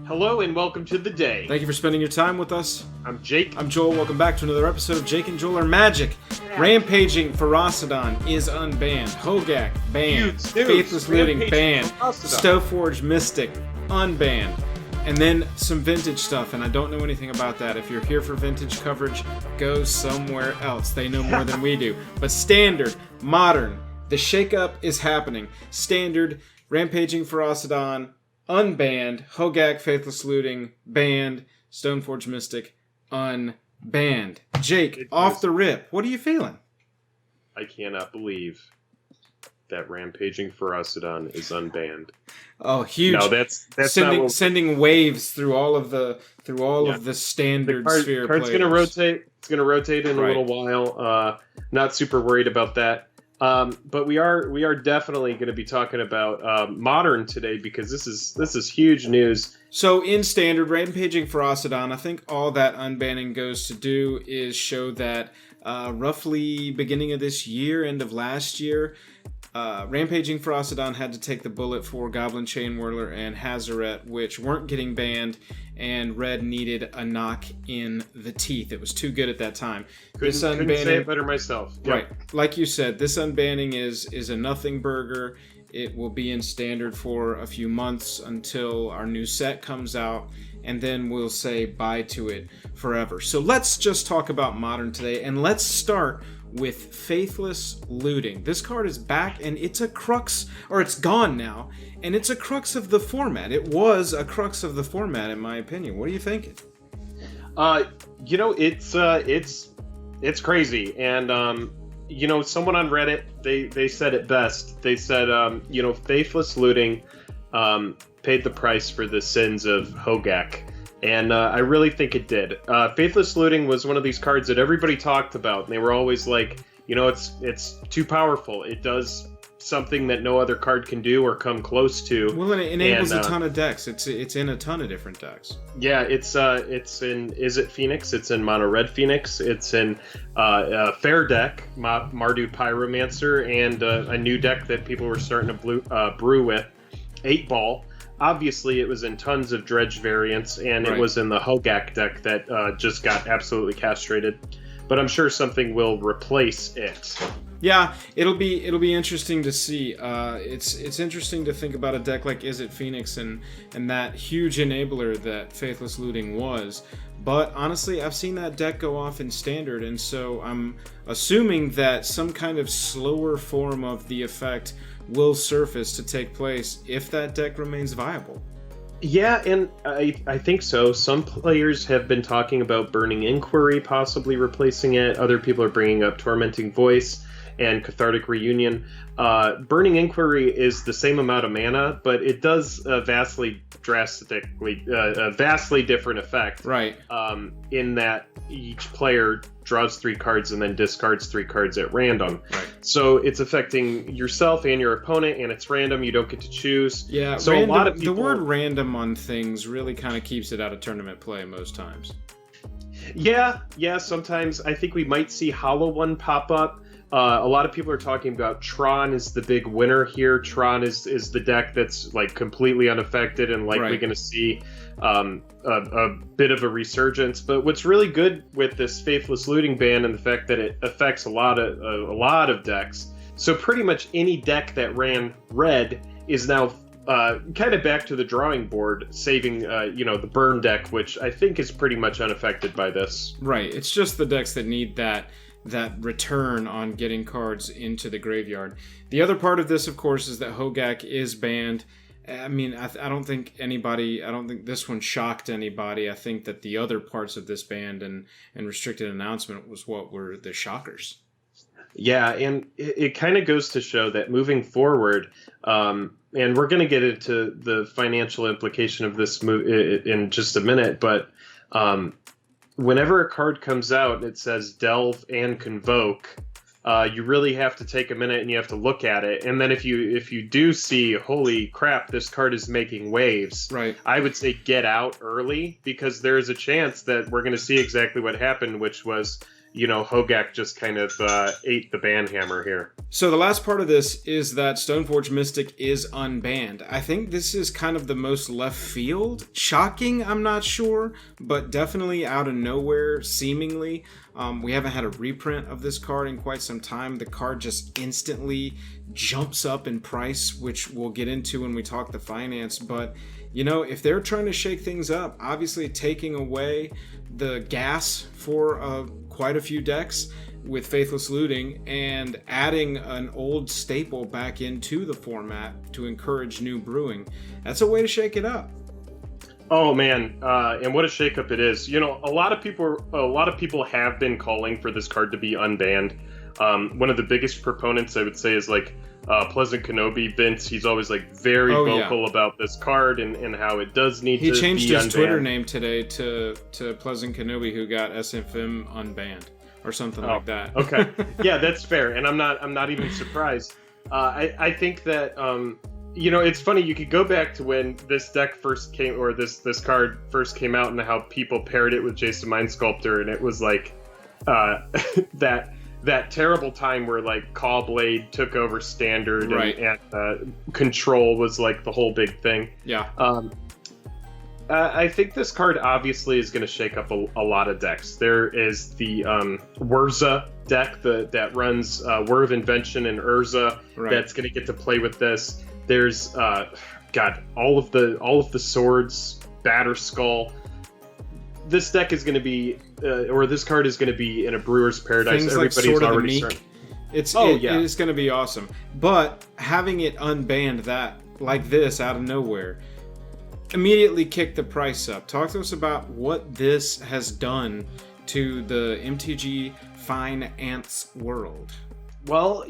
Hello and welcome to the day. Thank you for spending your time with us. I'm Jake. I'm Joel. Welcome back to another episode of Jake and Joel Are Magic. Rampaging Ferocidon is unbanned. Hogaak, banned. Faithless Looting, banned. Stoneforge Mystic, unbanned. And then some vintage stuff, and I don't know anything about that. If you're here for vintage coverage, go somewhere else. They know more than we do. But standard, modern, the shakeup is happening. Standard, Rampaging Ferocidon, unbanned. Hogaak, Faithless Looting, banned. Stoneforge Mystic, unbanned. Jake, off the rip, what are you feeling? I cannot believe that Rampaging Ferocidon is unbanned. Oh, huge! No, that's sending waves through all of the standard sphere card's players. Gonna rotate. It's gonna rotate in a little while. Not super worried about that. But we are definitely going to be talking about modern today because this is huge news. So in standard, Rampaging Ferocidon, I think all that unbanning goes to do is show that roughly beginning of this year, end of last year, Rampaging Ferocidon had to take the bullet for Goblin Chain Whirler and Hazoret, which weren't getting banned, and Red needed a knock in the teeth. It was too good at that time. Couldn't say it better myself. Yep. Right. Like you said, this unbanning is a nothing burger. It will be in standard for a few months until our new set comes out, and then we'll say bye to it forever. So let's just talk about modern today, and let's start with Faithless Looting. This card is back, and it's a crux, or it's gone now, and it's a crux of the format. It was a crux of the format, in my opinion. What are you thinking? It's crazy, and someone on Reddit they said it best. They said Faithless Looting paid the price for the sins of Hogaak. And I really think it did. Faithless Looting was one of these cards that everybody talked about, and they were always like, it's too powerful. It does something that no other card can do or come close to. Well, and it enables a ton of decks. It's in a ton of different decks. Yeah, it's in Izzet Phoenix. It's in Mono Red Phoenix. It's in Fair deck, Mardu Pyromancer, and a new deck that people were starting to brew with, 8-Ball. Obviously, it was in tons of Dredge variants, and it was in the Hogaak deck that just got absolutely castrated. But I'm sure something will replace it. Yeah, it'll be interesting to see. It's interesting to think about a deck like Izzet Phoenix and that huge enabler that Faithless Looting was. But honestly, I've seen that deck go off in standard, and so I'm assuming that some kind of slower form of the effect will surface to take place if that deck remains viable. Yeah, and I think so. Some players have been talking about Burning Inquiry possibly replacing it. Other people are bringing up Tormenting Voice and Cathartic Reunion. Burning Inquiry is the same amount of mana, but it does a vastly different effect. Right. In that each player draws 3 cards and then discards 3 cards at random. Right. So it's affecting yourself and your opponent, and it's random. You don't get to choose. Yeah. So random, a lot of people, the word random on things really kind of keeps it out of tournament play most times. Yeah. Sometimes I think we might see Hollow One pop up. A lot of people are talking about Tron is the big winner here. Tron is the deck that's like completely unaffected and likely going to see a bit of a resurgence. But what's really good with this Faithless Looting ban and the fact that it affects a lot of decks. So pretty much any deck that ran red is now kind of back to the drawing board, saving the burn deck, which I think is pretty much unaffected by this. Right. It's just the decks that need that return on getting cards into the graveyard. The other part of this, of course, is that Hogaak is banned. I mean, I don't think this one shocked anybody. I think that the other parts of this ban and restricted announcement was what were the shockers. Yeah, and it kind of goes to show that moving forward, and we're going to get into the financial implication of this move in just a minute, but whenever a card comes out and it says Delve and Convoke, you really have to take a minute and you have to look at it. And then if you do see, holy crap, this card is making waves, right, I would say get out early, because there is a chance that we're going to see exactly what happened, which was Hogaak just kind of ate the banhammer here. So the last part of this is that Stoneforge Mystic is unbanned. I think this is kind of the most left field. Shocking, I'm not sure, but definitely out of nowhere, seemingly. We haven't had a reprint of this card in quite some time. The card just instantly jumps up in price, which we'll get into when we talk the finance. But, if they're trying to shake things up, obviously taking away the gas for quite a few decks with Faithless Looting and adding an old staple back into the format to encourage new brewing, that's a way to shake it up. Oh man, and what a shakeup it is. A lot of people have been calling for this card to be unbanned. One of the biggest proponents, I would say, is Pleasant Kenobi. Vince, he's always very vocal about this card and how it does need to be unbanned. He changed his Twitter name today to Pleasant Kenobi, who got SFM unbanned or something like that. Okay, yeah, that's fair, and I'm not even surprised. I think that it's funny. You could go back to when this deck first came, or this card first came out, and how people paired it with Jason Mind Sculptor, and it was that terrible time where Caw-Blade took over Standard, right, and Control was the whole big thing. Yeah. I think this card obviously is going to shake up a lot of decks. There is the Wurza deck that runs Whir of Invention and Urza, right, that's going to get to play with this. There's all of the swords, Batterskull. This deck is going to be, or this card is going to be in a brewer's paradise. Things Everybody's already starting. It's going to be awesome. But having it unbanned this out of nowhere immediately kicked the price up. Talk to us about what this has done to the MTG Finance world. Well,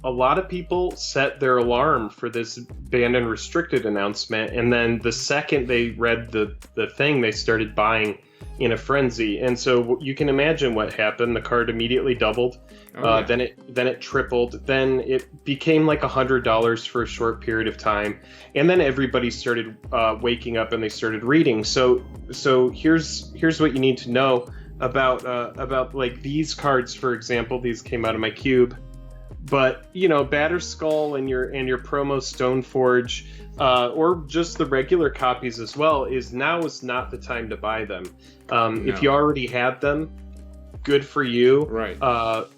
a lot of people set their alarm for this banned and restricted announcement, and then the second they read the thing, they started buying in a frenzy. And so you can imagine what happened. The card immediately doubled. Then it tripled. Then it became $100 for a short period of time, and then everybody started waking up and they started reading. So here's what you need to know about these cards. For example, these came out of my cube, but Batterskull and your promo Stoneforge, or just the regular copies as well, is not the time to buy them. No. If you already had them, good for you. Right.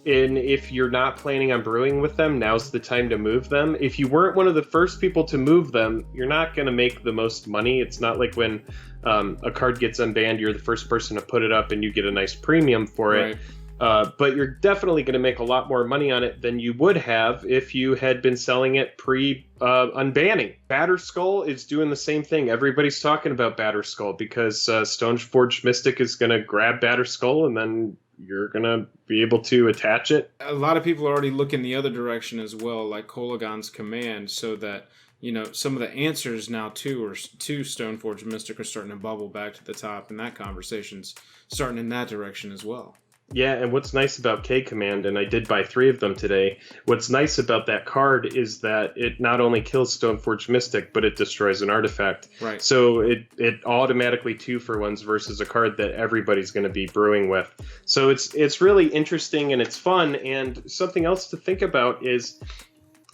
And if you're not planning on brewing with them, now's the time to move them. If you weren't one of the first people to move them, you're not going to make the most money. It's not like when a card gets unbanned, you're the first person to put it up and you get a nice premium for it. Right. But you're definitely going to make a lot more money on it than you would have if you had been selling it pre-unbanning. Batterskull is doing the same thing. Everybody's talking about Batterskull because Stoneforge Mystic is going to grab Batterskull, and then you're going to be able to attach it. A lot of people are already looking the other direction as well, like Kolagon's Command, so that some of the answers now to Stoneforge Mystic are starting to bubble back to the top, and that conversation's starting in that direction as well. Yeah, and what's nice about K-Command, and I did buy 3 of them today, what's nice about that card is that it not only kills Stoneforge Mystic, but it destroys an artifact. Right. So it automatically 2-for-1s versus a card that everybody's going to be brewing with. So it's really interesting and it's fun. And something else to think about is,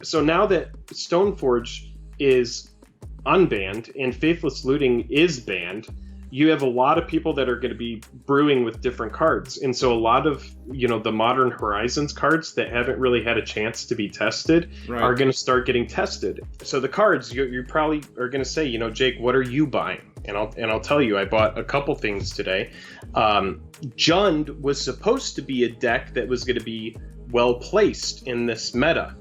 so now that Stoneforge is unbanned and Faithless Looting is banned, you have a lot of people that are going to be brewing with different cards. And so a lot of, the Modern Horizons cards that haven't really had a chance to be tested are going to start getting tested. So the cards, you probably are going to say, Jake, what are you buying? And I'll tell you, I bought a couple things today. Jund was supposed to be a deck that was going to be well placed in this meta.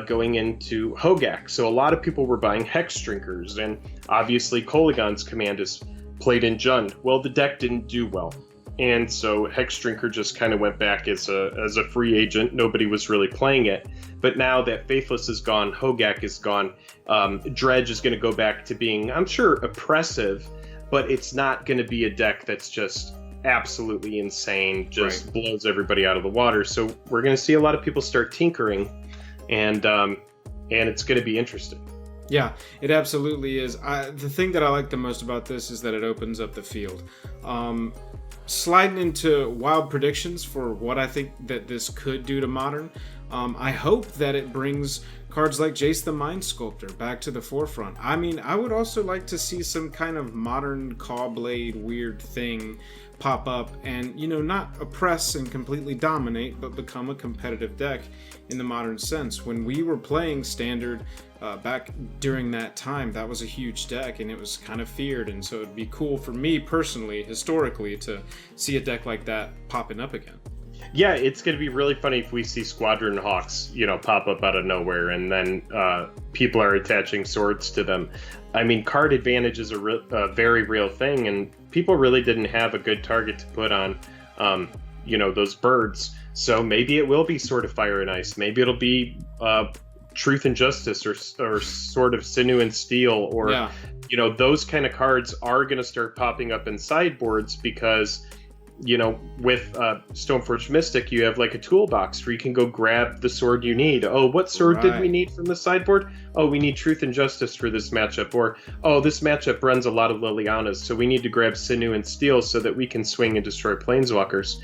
Going into Hogaak. So a lot of people were buying Hex Drinkers, and obviously Kolagon's Command is played in Jund. Well, the deck didn't do well, and so Hex Drinker just kind of went back as a free agent. Nobody was really playing it. But now that Faithless is gone, Hogaak is gone, Dredge is going to go back to being, I'm sure, oppressive, but it's not going to be a deck that's just absolutely insane, just blows everybody out of the water. So we're going to see a lot of people start tinkering, and it's going to be interesting. Yeah, it absolutely is. The thing that I like the most about this is that it opens up the field. sliding into wild predictions for what I think that this could do to Modern. I hope that it brings cards like Jace the Mind Sculptor back to the forefront. I mean, I would also like to see some kind of modern Cawblade weird thing pop up and, not oppress and completely dominate, but become a competitive deck in the modern sense. When we were playing Standard back during that time, that was a huge deck and it was kind of feared, and so it'd be cool for me personally, historically, to see a deck like that popping up again. Yeah, it's going to be really funny if we see Squadron Hawks, pop up out of nowhere, and then people are attaching swords to them. I mean, card advantage is a very real thing, and people really didn't have a good target to put on, those birds. So maybe it will be Sword of Fire and Ice. Maybe it'll be Truth and Justice, or Sword of Sinew and Steel, or, those kind of cards are going to start popping up in sideboards because... with Stoneforge Mystic, you have like a toolbox where you can go grab the sword you need. Oh, what sword did we need from the sideboard? Oh, we need Truth and Justice for this matchup. Or, oh, this matchup runs a lot of Lilianas, so we need to grab Sinew and Steel so that we can swing and destroy Planeswalkers.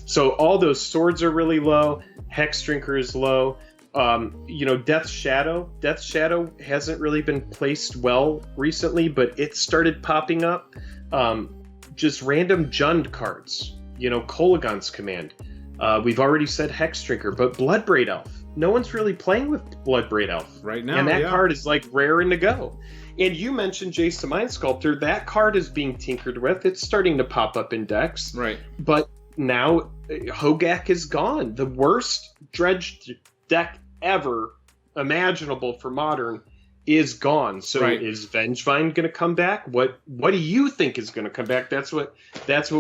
So all those swords are really low. Hex Drinker is low. Death Shadow. Death Shadow hasn't really been placed well recently, but it started popping up. Just random Jund cards, Kolaghan's Command. We've already said Hex Drinker, but Bloodbraid Elf. No one's really playing with Bloodbraid Elf right now, and that card is like raring to go. And you mentioned Jace the Mind Sculptor. That card is being tinkered with. It's starting to pop up in decks. Right. But now Hogaak is gone. The worst dredged deck ever imaginable for Modern is gone. So is Vengevine going to come back? What do you think is going to come back? That's what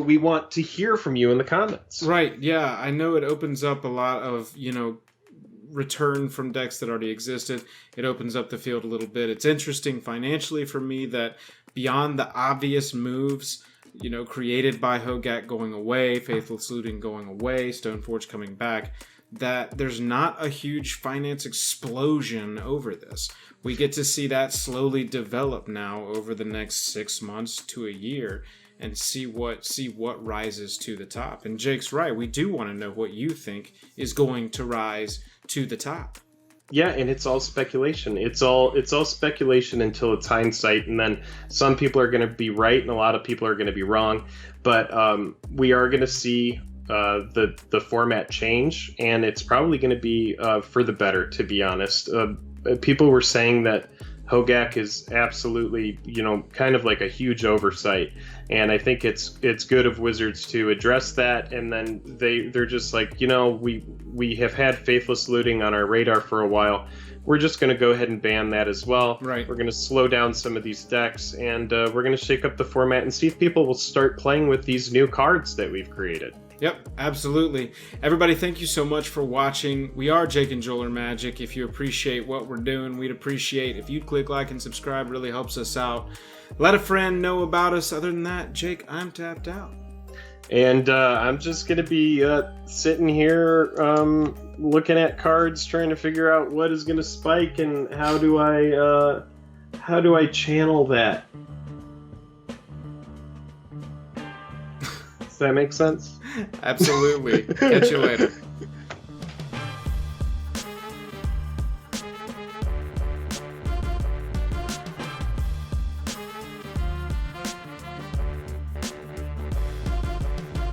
we want to hear from you in the comments. Right. Yeah, I know it opens up a lot of, return from decks that already existed. It opens up the field a little bit. It's interesting financially for me that beyond the obvious moves, created by Hogaak going away, Faithless Looting going away, Stoneforge coming back, that there's not a huge finance explosion over this. We get to see that slowly develop now over the next 6 months to a year and see what rises to the top. And Jake's right. We do want to know what you think is going to rise to the top. Yeah, and it's all speculation. It's all speculation until it's hindsight, and then some people are going to be right and a lot of people are going to be wrong. But we are going to see the format change, and it's probably going to be for the better, to be honest. People were saying that Hogaak is absolutely, kind of like a huge oversight, and I think it's good of Wizards to address that. And then they're just like, we have had Faithless Looting on our radar for a while. We're just going to go ahead and ban that as well. Right. We're going to slow down some of these decks, and we're going to shake up the format and see if people will start playing with these new cards that we've created. Yep, absolutely. Everybody, thank you so much for watching. We are Jake and Joel Magic. If you appreciate what we're doing, we'd appreciate if you'd click like and subscribe. Really helps us out. Let a friend know about us. Other than that, Jake, I'm tapped out. And I'm just going to be sitting here looking at cards, trying to figure out what is going to spike and how do I channel that. Does that make sense? Absolutely. Catch you later.